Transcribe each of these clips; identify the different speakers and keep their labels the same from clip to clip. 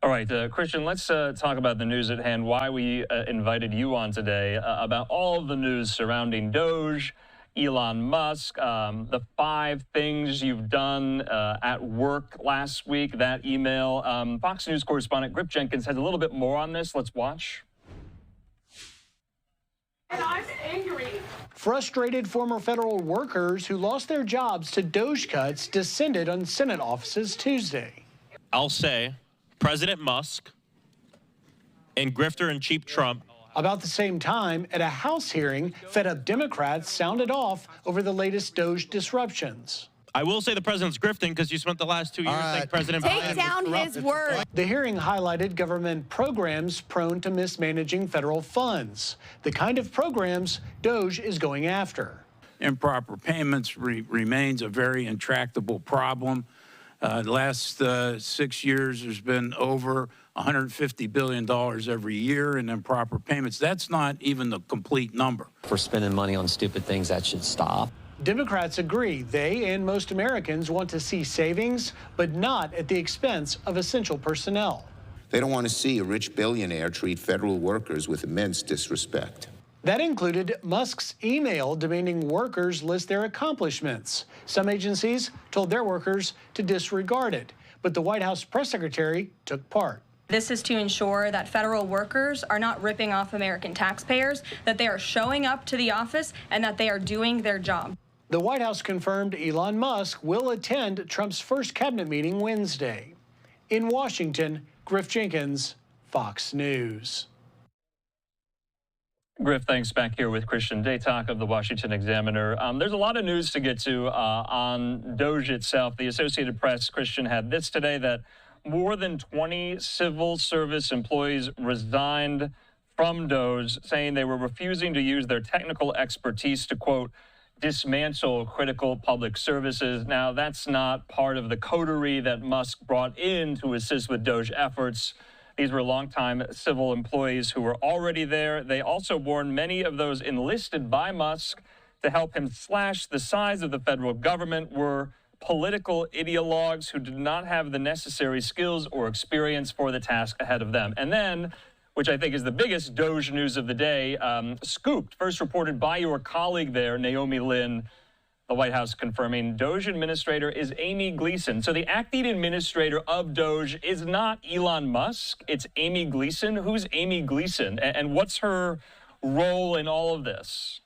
Speaker 1: All right, Christian, let's talk about the news at hand, why we invited you on today, about all of the news surrounding DOGE, Elon Musk, the 5 things you've done at work last week, that email. Fox News correspondent Griff Jenkins has a little bit more on this. Let's watch.
Speaker 2: And I'm angry.
Speaker 3: Frustrated former federal workers who lost their jobs to DOGE cuts descended on Senate offices Tuesday.
Speaker 4: I'll say President Musk and grifter-in-chief Trump.
Speaker 3: About the same time, at a House hearing, fed-up Democrats sounded off over the latest DOGE disruptions.
Speaker 4: I will say the president's grifting because you spent the last 2 years saying President Biden.
Speaker 5: Take down his word.
Speaker 3: The hearing highlighted government programs prone to mismanaging federal funds, the kind of programs DOGE is going after.
Speaker 6: Improper payments remains a very intractable problem. The last 6 years, there's been over $150 billion every year in improper payments. That's not even the complete number.
Speaker 7: For spending money on stupid things, that should stop.
Speaker 3: Democrats agree they and most Americans want to see savings, but not at the expense of essential personnel.
Speaker 8: They don't want to see a rich billionaire treat federal workers with immense disrespect.
Speaker 3: That included Musk's email demanding workers list their accomplishments. Some agencies told their workers to disregard it, but the White House press secretary took part.
Speaker 9: This is to ensure that federal workers are not ripping off American taxpayers, that they are showing up to the office, and that they are doing their job.
Speaker 3: The White House confirmed Elon Musk will attend Trump's first cabinet meeting Wednesday. In Washington, Griff Jenkins, Fox News.
Speaker 1: Griff, thanks. Back here with Christian Daytalk of the Washington Examiner. There's a lot of news to get to on DOGE itself. The Associated Press, Christian, had this today that more than 20 civil service employees resigned from DOGE, saying they were refusing to use their technical expertise to, quote, dismantle critical public services. Now, that's not part of the coterie that Musk brought in to assist with DOGE efforts. These were longtime civil employees who were already there. They also warned many of those enlisted by Musk to help him slash the size of the federal government were political ideologues who did not have the necessary skills or experience for the task ahead of them. And then, which I think is the biggest DOGE news of the day, scooped, first reported by your colleague there, Naomi Lynn, the White House confirming DOGE administrator is Amy Gleason. So the acting administrator of DOGE is not Elon Musk, it's Amy Gleason. Who's Amy Gleason, and what's her role in all of this?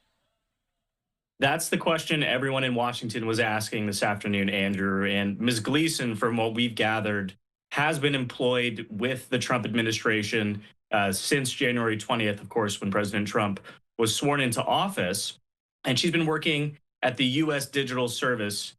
Speaker 10: That's the question everyone in Washington was asking this afternoon, Andrew. And Ms. Gleason, from what we've gathered, has been employed with the Trump administration since January 20th, of course, when President Trump was sworn into office. And she's been working at the U.S. Digital Service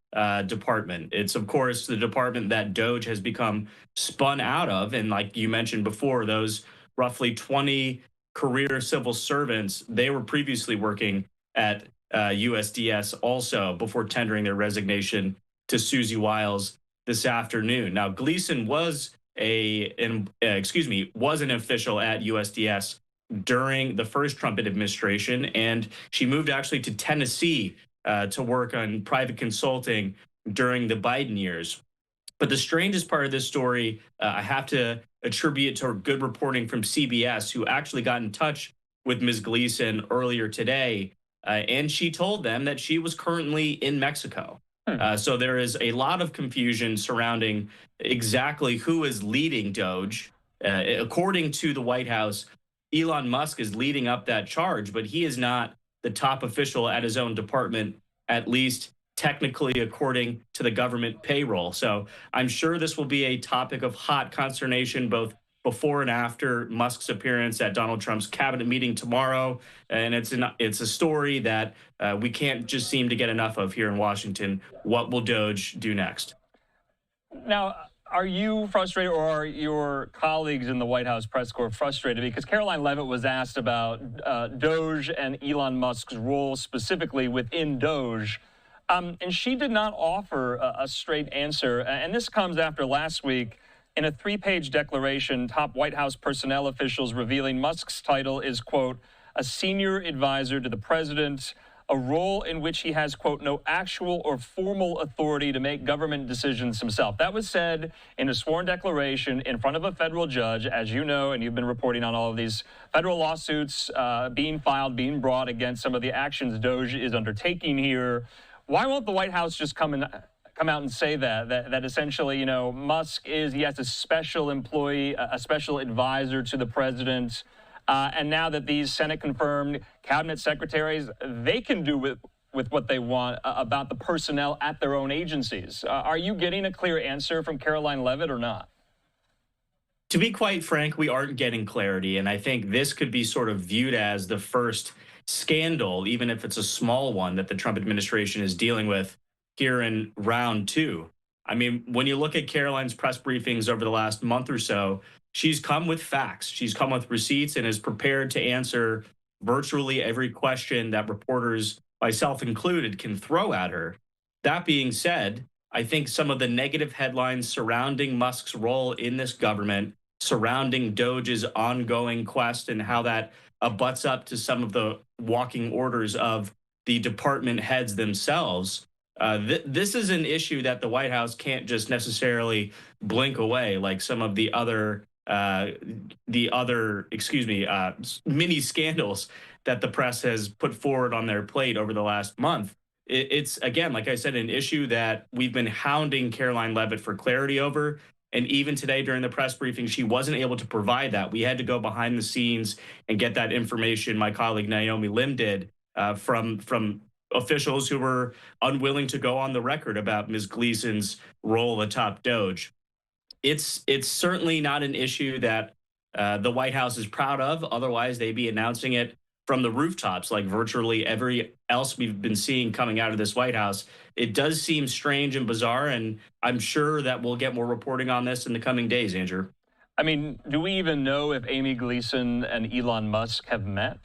Speaker 10: Department. It's, of course, the department that DOGE has become spun out of. And like you mentioned before, those roughly 20 career civil servants, they were previously working at USDS also before tendering their resignation to Susie Wiles this afternoon. Now, Gleason was an official at USDS during the first Trump administration, and she moved actually to Tennessee to work on private consulting during the Biden years. But the strangest part of this story, I have to attribute to good reporting from CBS, who actually got in touch with Ms. Gleason earlier today, and she told them that she was currently in Mexico. So there is a lot of confusion surrounding exactly who is leading DOGE. According to the White House, Elon Musk is leading up that charge, but he is not the top official at his own department, at least technically according to the government payroll. So I'm sure this will be a topic of hot consternation both before and after Musk's appearance at Donald Trump's cabinet meeting tomorrow. And it's a story that we can't just seem to get enough of here in Washington. What will DOGE do next?
Speaker 1: Now, are you frustrated, or are your colleagues in the White House press corps frustrated? Because Caroline Leavitt was asked about DOGE and Elon Musk's role specifically within DOGE, and she did not offer a straight answer. And this comes after last week, in a 3-page declaration, top White House personnel officials revealing Musk's title is, quote, a senior advisor to the president, a role in which he has, quote, no actual or formal authority to make government decisions himself. That was said in a sworn declaration in front of a federal judge, as you know, and you've been reporting on all of these federal lawsuits being filed, being brought against some of the actions DOGE is undertaking here. Why won't the White House just come out and say that essentially, you know, Musk he has a special employee, a special advisor to the president, and now that these Senate-confirmed cabinet secretaries, they can do with what they want about the personnel at their own agencies. Are you getting a clear answer from Caroline Leavitt or not?
Speaker 10: To be quite frank, we aren't getting clarity, and I think this could be sort of viewed as the first scandal, even if it's a small one, that the Trump administration is dealing with here in round two. I mean, when you look at Caroline's press briefings over the last month or so, she's come with facts. She's come with receipts and is prepared to answer virtually every question that reporters, myself included, can throw at her. That being said, I think some of the negative headlines surrounding Musk's role in this government, surrounding DOGE's ongoing quest and how that butts up to some of the walking orders of the department heads themselves. This is an issue that the White House can't just necessarily blink away like some of the other mini scandals that the press has put forward on their plate over the last month. It's, again, like I said, an issue that we've been hounding Caroline Leavitt for clarity over. And even today during the press briefing, she wasn't able to provide that. We had to go behind the scenes and get that information. My colleague Naomi Lim did from officials who were unwilling to go on the record about Ms. Gleason's role atop DOGE. It's certainly not an issue that the White House is proud of. Otherwise, they'd be announcing it from the rooftops like virtually every else we've been seeing coming out of this White House. It does seem strange and bizarre, and I'm sure that we'll get more reporting on this in the coming days, Andrew.
Speaker 1: I mean, do we even know if Amy Gleason and Elon Musk have met?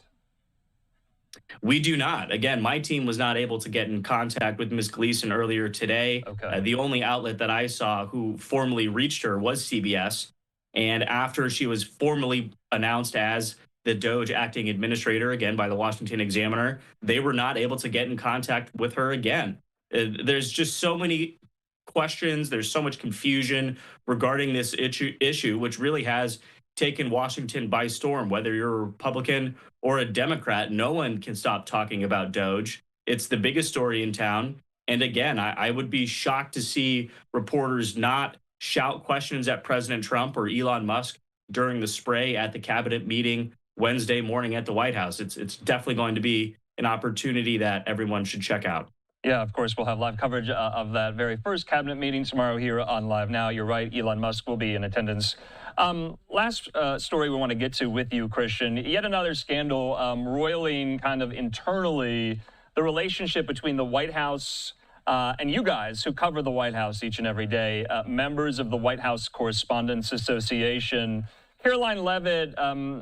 Speaker 10: We do not. Again, my team was not able to get in contact with Ms. Gleason earlier today.
Speaker 1: Okay.
Speaker 10: The only outlet that I saw who formally reached her was CBS. And after she was formally announced as the DOGE acting administrator, again, by the Washington Examiner, they were not able to get in contact with her again. There's just so many questions. There's so much confusion regarding this issue, which really has taken Washington by storm. Whether you're a Republican or a Democrat, no one can stop talking about DOGE. It's the biggest story in town. And again, I would be shocked to see reporters not shout questions at President Trump or Elon Musk during the spray at the cabinet meeting Wednesday morning at the White House. It's definitely going to be an opportunity that everyone should check out.
Speaker 1: Yeah, of course, we'll have live coverage of that very first cabinet meeting tomorrow here on Live Now. You're right, Elon Musk will be in attendance. Last story we want to get to with you, Christian. Yet another scandal roiling kind of internally the relationship between the White House and you guys who cover the White House each and every day, members of the White House Correspondents Association. Caroline Leavitt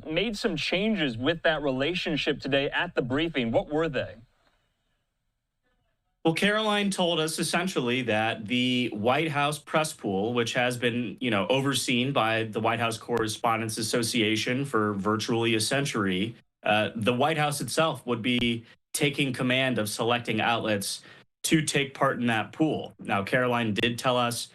Speaker 1: made some changes with that relationship today at the briefing. What were they?
Speaker 10: Well, Caroline told us essentially that the White House press pool, which has been, overseen by the White House Correspondents Association for virtually a century, the White House itself would be taking command of selecting outlets to take part in that pool. Now, Caroline did tell us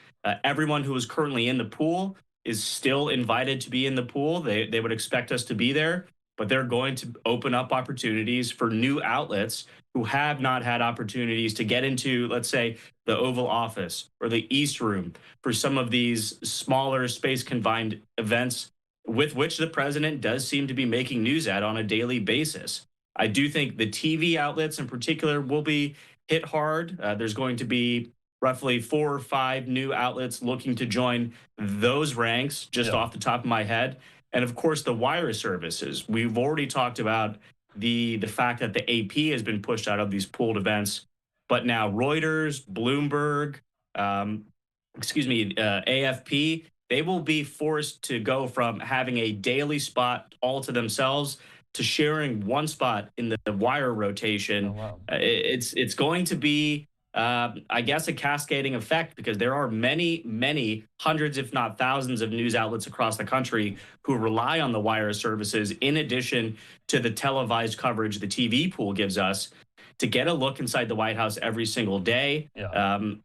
Speaker 10: everyone who is currently in the pool is still invited to be in the pool. They would expect us to be there, but they're going to open up opportunities for new outlets who have not had opportunities to get into, let's say, the Oval Office or the East Room for some of these smaller space-confined events with which the president does seem to be making news at on a daily basis. I do think the TV outlets in particular will be hit hard. There's going to be roughly 4 or 5 new outlets looking to join those ranks, just off the top of my head. And of course, the wire services. We've already talked about the fact that the AP has been pushed out of these pooled events, but now Reuters, Bloomberg, AFP, they will be forced to go from having a daily spot all to themselves to sharing one spot in the wire rotation.
Speaker 1: Oh, wow.
Speaker 10: It's going to be, I guess, a cascading effect, because there are many, many hundreds, if not thousands, of news outlets across the country who rely on the wire services in addition to the televised coverage the TV pool gives us. to get a look inside the White House every single day.
Speaker 1: Yeah.
Speaker 10: I'm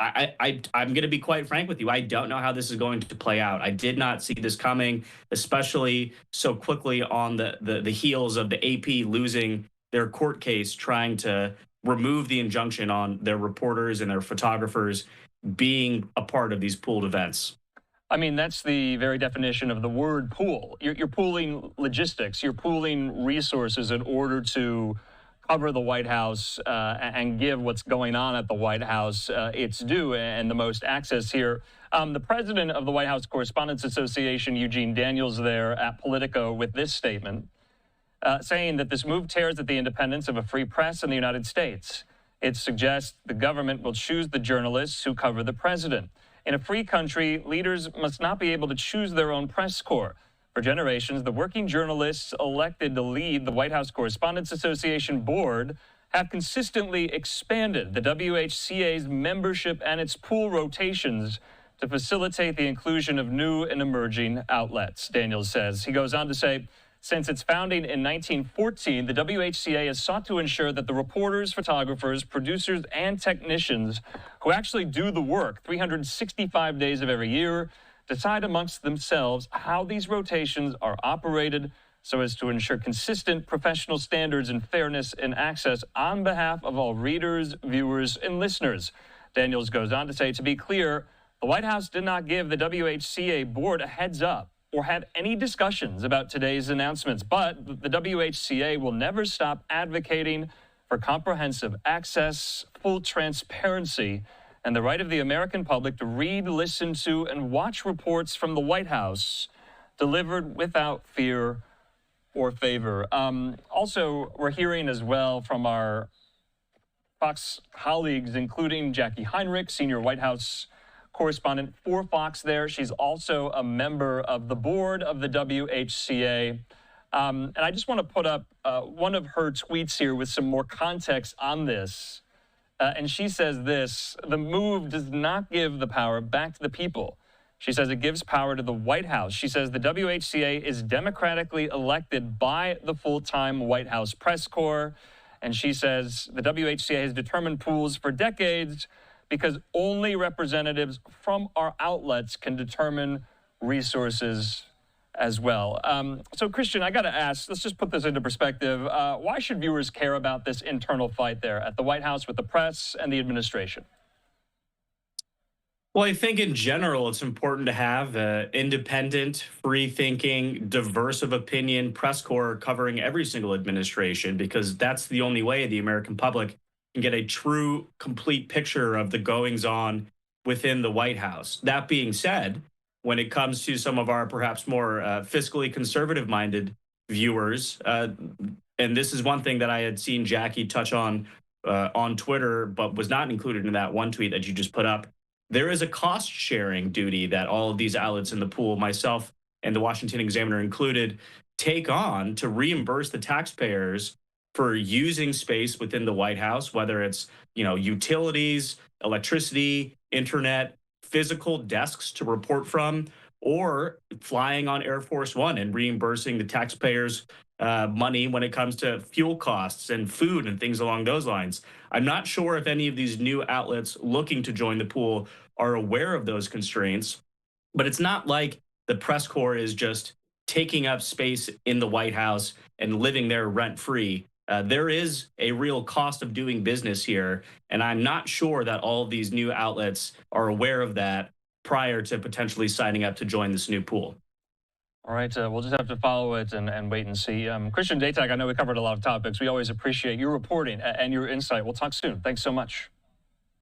Speaker 10: going to be quite frank with you. I don't know how this is going to play out. I did not see this coming, especially so quickly on the heels of the AP losing their court case, trying to remove the injunction on their reporters and their photographers being a part of these pooled events.
Speaker 1: I mean, that's the very definition of the word pool. You're pooling logistics. You're pooling resources in order to cover the White House and give what's going on at the White House its due and the most access here. The president of the White House Correspondents Association, Eugene Daniels, there at Politico with this statement, saying that this move tears at the independence of a free press in the United States. It suggests the government will choose the journalists who cover the president. In a free country, leaders must not be able to choose their own press corps. For generations, the working journalists elected to lead the White House Correspondents Association board have consistently expanded the WHCA's membership and its pool rotations to facilitate the inclusion of new and emerging outlets, Daniels says. He goes on to say, since its founding in 1914, the WHCA has sought to ensure that the reporters, photographers, producers, and technicians who actually do the work 365 days of every year decide amongst themselves how these rotations are operated so as to ensure consistent professional standards and fairness in access on behalf of all readers, viewers, and listeners. Daniels goes on to say, to be clear, the White House did not give the WHCA board a heads up or had any discussions about today's announcements, but the WHCA will never stop advocating for comprehensive access, full transparency, and the right of the American public to read, listen to, and watch reports from the White House delivered without fear or favor. Also, we're hearing as well from our Fox colleagues, including Jackie Heinrich, senior White House correspondent for Fox there. She's also a member of the board of the WHCA. And I just want to put up one of her tweets here with some more context on this. And she says this, the move does not give the power back to the people. She says it gives power to the White House. She says the WHCA is democratically elected by the full-time White House press corps. And she says the WHCA has determined pools for decades because only representatives from our outlets can determine resources as well. So, Christian, I got to ask, let's just put this into perspective. Why should viewers care about this internal fight there at the White House with the press and the administration?
Speaker 10: Well, I think in general, it's important to have an independent, free-thinking, diverse of opinion press corps covering every single administration, because that's the only way the American public can get a true, complete picture of the goings-on within the White House. That being said, when it comes to some of our perhaps more fiscally conservative-minded viewers, and this is one thing that I had seen Jackie touch on Twitter, but was not included in that one tweet that you just put up, there is a cost-sharing duty that all of these outlets in the pool, myself and the Washington Examiner included, take on to reimburse the taxpayers for using space within the White House, whether it's, utilities, electricity, internet, physical desks to report from, or flying on Air Force One and reimbursing the taxpayers money when it comes to fuel costs and food and things along those lines. I'm not sure if any of these new outlets looking to join the pool are aware of those constraints, but it's not like the press corps is just taking up space in the White House and living there rent-free. There is a real cost of doing business here, and I'm not sure that all of these new outlets are aware of that prior to potentially signing up to join this new pool.
Speaker 1: All right, we'll just have to follow it and wait and see. Christian Daytag, I know we covered a lot of topics. We always appreciate your reporting and your insight. We'll talk soon. Thanks so much.